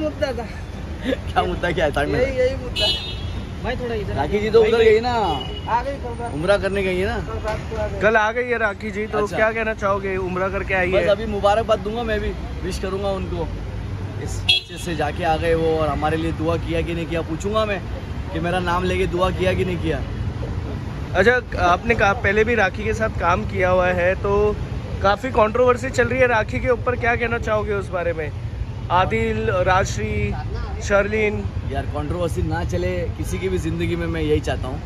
मुद्दा था। क्या मुद्दा, क्या है? यही मुद्दा भाई। थोड़ा इधर राखी जी तो उधर गई ना, आ गई, उम्रा करने गई है ना, कल आ गई है राखी जी। तो अच्छा। क्या कहना चाहोगे, उम्रा करके आई बस है? अभी मुबारकबाद दूंगा, मैं भी विश करूंगा उनको। इस अच्छे से जाके आ गए वो, और हमारे लिए दुआ किया कि नहीं किया, पूछूंगा मैं कि मेरा नाम लेके दुआ किया कि नहीं किया। अच्छा, आपने कहा पहले भी राखी के साथ काम किया हुआ है, तो काफ़ी कंट्रोवर्सी चल रही है राखी के ऊपर, क्या कहना चाहोगे उस बारे में? आदिल, राजश्री, शर्लिन। यार कंट्रोवर्सी ना चले किसी की भी ज़िंदगी में, मैं यही चाहता हूँ,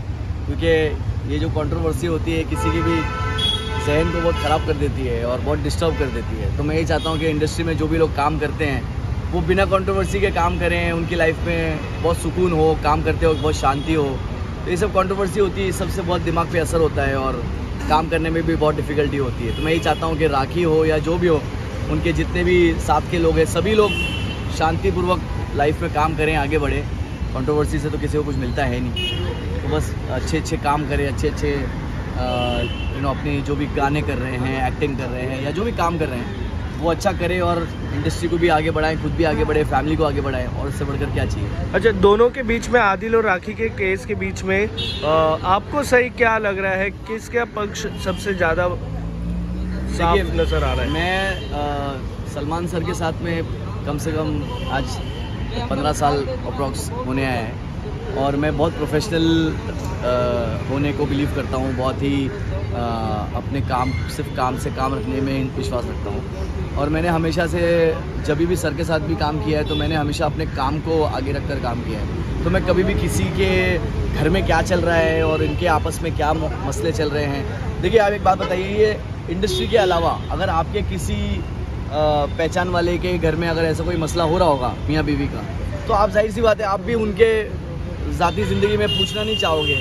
क्योंकि ये जो कंट्रोवर्सी होती है किसी की भी जहन को बहुत ख़राब कर देती है और बहुत डिस्टर्ब कर देती है। तो मैं यही चाहता हूँ कि इंडस्ट्री में जो भी लोग काम करते हैं वो बिना कंट्रोवर्सी के काम करें, उनकी लाइफ में बहुत सुकून हो, काम करते वक्त बहुत शांति हो। तो ये सब कंट्रोवर्सी होती है, इस सबसे बहुत दिमाग पे असर होता है और काम करने में भी बहुत डिफ़िकल्टी होती है। तो मैं यही चाहता हूँ कि राखी हो या जो भी हो, उनके जितने भी साथ के लोग हैं, सभी लोग शांतिपूर्वक लाइफ में काम करें, आगे बढ़े। कंट्रोवर्सी से तो किसी को कुछ मिलता है नहीं। तो बस अच्छे अच्छे काम करें, अच्छे अपने जो भी गाने कर रहे हैं, एक्टिंग कर रहे हैं या जो भी काम कर रहे हैं वो अच्छा करें और इंडस्ट्री को भी आगे बढ़ाएं, खुद भी आगे बढ़े, फैमिली को आगे बढ़ाएं, और इससे बढ़कर क्या चाहिए। अच्छा, दोनों के बीच में, आदिल और राखी के केस के बीच में आपको सही क्या लग रहा है? किसका पक्ष सबसे ज़्यादा साफ नजर आ रहा है? मैं सलमान सर के साथ में कम से कम आज 15 साल अप्रॉक्स होने आया है, और मैं बहुत प्रोफेशनल होने को बिलीव करता हूँ, बहुत ही अपने काम, सिर्फ काम से काम रखने में विश्वास रखता हूँ। और मैंने हमेशा से जब भी सर के साथ भी काम किया है तो मैंने हमेशा अपने काम को आगे रखकर काम किया है। तो मैं कभी भी किसी के घर में क्या चल रहा है और इनके आपस में क्या मसले चल रहे हैं, देखिए आप एक बात बताइए, ये इंडस्ट्री के अलावा अगर आपके किसी पहचान वाले के घर में अगर ऐसा कोई मसला हो रहा होगा मियाँ बीवी का, तो आप जाहिर सी बात है आप भी उनके ज़ाती ज़िंदगी में पूछना नहीं चाहोगे।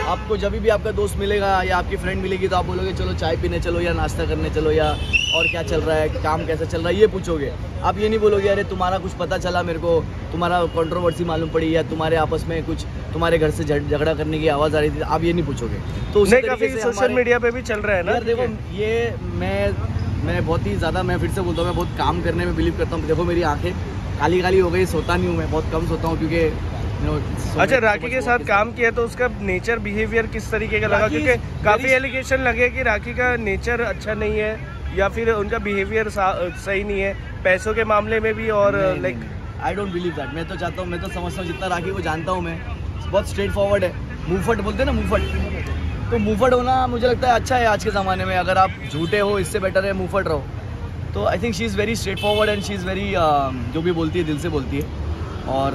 आपको जब भी आपका दोस्त मिलेगा या आपकी फ्रेंड मिलेगी तो आप बोलोगे चलो चाय पीने चलो या नाश्ता करने चलो या और क्या चल रहा है, काम कैसा चल रहा है, ये पूछोगे। आप ये नहीं बोलोगे अरे तुम्हारा कुछ पता चला मेरे को, तुम्हारा कंट्रोवर्सी मालूम पड़ी या तुम्हारे आपस में कुछ तुम्हारे घर से झगड़ा करने की आवाज़ आ रही थी, आप ये नहीं पूछोगे। तो उसी तरीके से सोशल मीडिया पे भी चल रहा है ना। देखो ये मैं बहुत ही ज़्यादा, मैं फिर से बोलता हूँ, मैं बहुत काम करने में बिलीव करता हूँ। देखो मेरी आंखें काली काली हो गई, सोता नहीं हूँ मैं, बहुत कम सोता हूँ क्योंकि अच्छा, राखी के साथ काम किया तो उसका नेचर, बिहेवियर किस तरीके का लगा? क्योंकि काफ़ी एलिगेशन लगे कि राखी का नेचर अच्छा नहीं है या फिर उनका बिहेवियर सही नहीं है पैसों के मामले में भी, और like I don't believe that. मैं तो चाहता हूँ, मैं तो समझता हूँ, जितना राखी को जानता हूँ मैं, बहुत स्ट्रेट फॉरवर्ड है। मुंहफट बोलते हैं ना, मुंहफट, तो मुंहफट होना मुझे लगता है अच्छा है आज के ज़माने में। अगर आप झूठे हो इससे बेटर है मुंहफट रहो। तो I think she is very straight forward and she is very, जो भी बोलती है दिल से बोलती है। और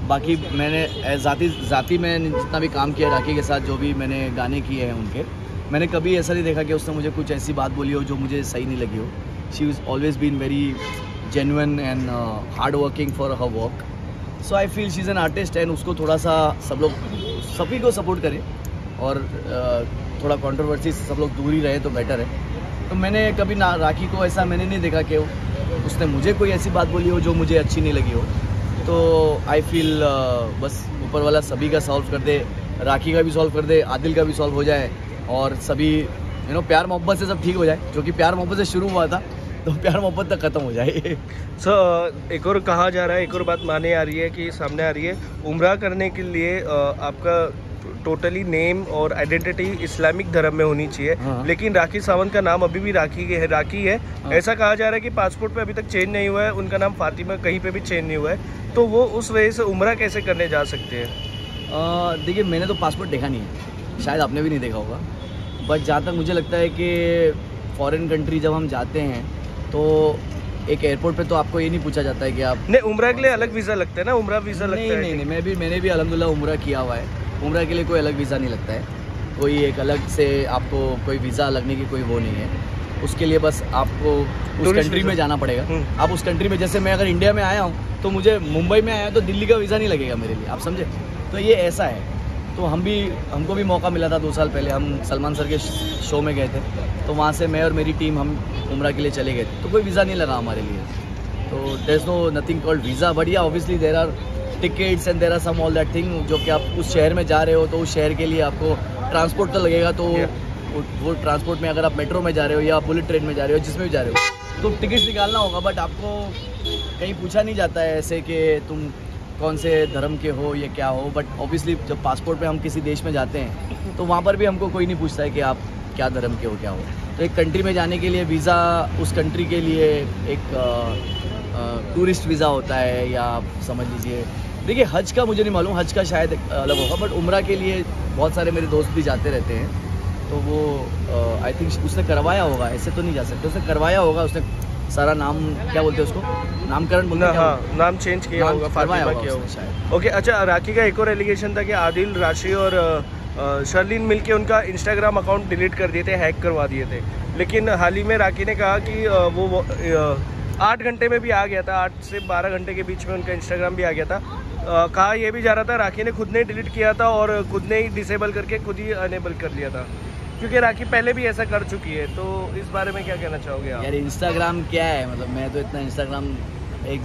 बाकी मैंने ज़ाती में जितना भी काम किया राखी के साथ, जो भी मैंने गाने किए हैं उनके, मैंने कभी ऐसा नहीं देखा कि उसने मुझे कुछ ऐसी बात बोली हो जो मुझे सही नहीं लगी हो। She is always been very genuine and hard working for her work. So I feel she is an artist and उसको थोड़ा सा सब लोग, सभी को सपोर्ट करें और थोड़ा कंट्रोवर्सी से सब लोग दूर ही रहे तो बेटर है। तो मैंने कभी ना राखी को ऐसा मैंने नहीं देखा कि उसने मुझे कोई ऐसी बात बोली हो जो मुझे अच्छी नहीं लगी हो। तो आई फील बस ऊपर वाला सभी का सॉल्व कर दे, राखी का भी सॉल्व कर दे, आदिल का भी सॉल्व हो जाए और सभी प्यार मोहब्बत से सब ठीक हो जाए। जो कि प्यार मोहब्बत से शुरू हुआ था तो प्यार मोहब्बत तक ख़त्म हो जाए। एक और कहा जा रहा है, एक और बात माने आ रही है कि सामने आ रही है, उम्रा करने के लिए आपका टोटली नेम और आइडेंटिटी इस्लामिक धर्म में होनी चाहिए। हाँ। लेकिन राखी सावंत का नाम अभी भी राखी है। हाँ। ऐसा कहा जा रहा है कि पासपोर्ट पे अभी तक चेंज नहीं हुआ है, उनका नाम फातिमा कहीं पे भी चेंज नहीं हुआ है। तो वो उस वजह से उम्रा कैसे करने जा सकते हैं? देखिए मैंने तो पासपोर्ट देखा नहीं है, शायद आपने भी नहीं देखा होगा, बट जहाँ तक मुझे लगता है कि फॉरेन कंट्री जब हम जाते हैं तो एक एयरपोर्ट पे तो आपको ये नहीं पूछा जाता है कि आप नहीं, उम्रा के लिए अलग वीज़ा लगता है ना, उम्रा वीज़ा लगता है। नहीं, मैंने भी अल्हम्दुलिल्लाह उम्रा किया हुआ है। उम्रा के लिए कोई अलग वीज़ा नहीं लगता है, कोई एक अलग से आपको कोई वीज़ा लगने की कोई वो नहीं है। उसके लिए बस आपको उस कंट्री में जाना पड़ेगा। आप उस कंट्री में, जैसे मैं अगर इंडिया में आया हूँ तो मुझे मुंबई में आया तो दिल्ली का वीज़ा नहीं लगेगा मेरे लिए, आप समझे? तो ये ऐसा है। तो हमको भी मौका मिला था 2 साल पहले, हम सलमान सर के शो में गए थे, तो वहाँ से मैं और मेरी टीम हम उम्रा के लिए चले गए थे, तो कोई वीज़ा नहीं लगा हमारे लिए। तो there is no nothing called visa, but yeah obviously there are tickets and there are some all that thing. जो कि आप उस शहर में जा रहे हो तो उस शहर के लिए आपको ट्रांसपोर्ट तो लगेगा। तो वो ट्रांसपोर्ट में अगर आप मेट्रो में जा रहे हो या बुलेट ट्रेन में जा रहे हो, जिसमें भी जा रहे हो, तो टिकट्स निकालना होगा। बट आपको कहीं पूछा नहीं जाता है ऐसे कि तुम कौन से धर्म के हो या क्या हो, बट ऑब्वियसली जब पासपोर्ट पे हम किसी देश में जाते हैं तो वहाँ पर भी हमको कोई नहीं पूछता है कि आप क्या धर्म के हो क्या हो। तो एक कंट्री में जाने के लिए वीज़ा उस कंट्री के लिए एक टूरिस्ट वीज़ा होता है, या आप समझ लीजिए, देखिए हज का मुझे नहीं मालूम, हज का शायद अलग होगा, बट उम्रा के लिए बहुत सारे मेरे दोस्त भी जाते रहते हैं, तो वो आई थिंक उसने करवाया होगा, ऐसे तो नहीं जा सकते, उसने करवाया होगा, उसने सारा नाम क्या बोलते हैं उसको, नामकरण बोलते हैं, हाँ नाम चेंज किया होगा, फातिमा किया होगा शायद। ओके, अच्छा, राखी का एक और एलिगेशन था कि आदिल, राशि और शर्लिन मिलके उनका इंस्टाग्राम अकाउंट डिलीट कर दिए थे, हैक करवा दिए थे, लेकिन हाल ही में राखी ने कहा कि वो 8 घंटे में भी आ गया था, 8 से 12 घंटे के बीच में उनका इंस्टाग्राम भी आ गया था। कहा यह भी जा रहा था राखी ने खुद ने डिलीट किया था और खुद ने ही डिसेबल करके खुद ही अनेबल कर लिया था, क्योंकि राखी पहले भी ऐसा कर चुकी है। तो इस बारे में क्या कहना चाहोगे आप? यार इंस्टाग्राम क्या है, मतलब मैं तो इतना इंस्टाग्राम एक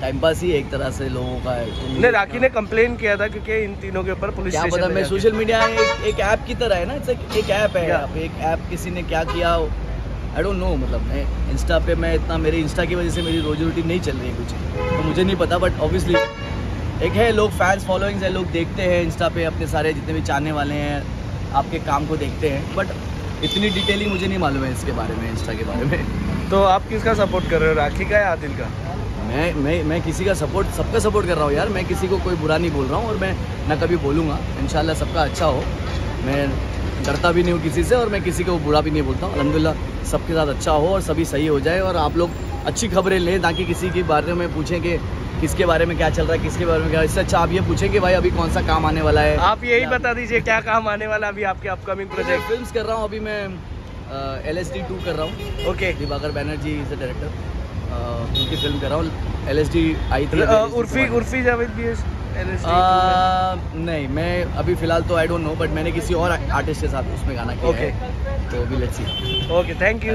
टाइम पास ही एक तरह से लोगों का है। नहीं, राखी ने कंप्लेन किया था क्योंकि इन तीनों के ऊपर पुलिस क्या पता, मैं सोशल मीडिया एक ऐप की तरह है ना, एक ऐप है, एक ऐप किसी ने क्या किया आई डोंट नो, मतलब मैं इंस्टा पे मैं इतना, मेरे इंस्टा की वजह से मेरी रोजी रोटी नहीं चल रही है कुछ, तो मुझे नहीं पता, बट ऑब्वियसली एक है, लोग फैंस फॉलोइंग्स है, लोग देखते हैं इंस्टा पे, अपने सारे जितने भी चाहने वाले हैं आपके काम को देखते हैं, बट इतनी डिटेलिंग मुझे नहीं मालूम है इसके बारे में, इंस्टा के बारे में। तो आप किसका सपोर्ट कर रहे हो, राखी का या आदिल का? मैं किसी का सपोर्ट, सबका सपोर्ट कर रहा हूँ यार, मैं किसी को कोई बुरा नहीं बोल रहा हूँ और मैं ना कभी बोलूँगा, इंशाल्लाह सबका अच्छा हो, मैं डरता भी नहीं हूँ किसी से और मैं किसी को बुरा भी नहीं बोलता हूँ। अल्हम्दुलिल्लाह सबके साथ अच्छा हो और सभी सही हो जाए और आप लोग अच्छी खबरें लें, ताकि किसी के बारे में पूछें कि किसके बारे में क्या चल रहा है, किसके बारे में क्या, इससे अच्छा आप ये पूछें कि भाई अभी कौन सा काम आने वाला है। आप यही बता दीजिए क्या काम आने वाला अभी आपके अपकमिंग प्रोजेक्ट? फिल्म्स कर रहा हूँ अभी मैं, LSD 2 कर रहा हूँ। Okay, Diwakar Banerjee is the director, उनकी फिल्म कर रहा हूँ। LSD आई थी, उर्फी जावेद भी है LSD नहीं, मैं अभी फिलहाल तो आई डोंट नो, बट मैंने किसी और आर्टिस्ट के साथ उसमें गाना किया है, तो अभी let's see. Okay, thank you.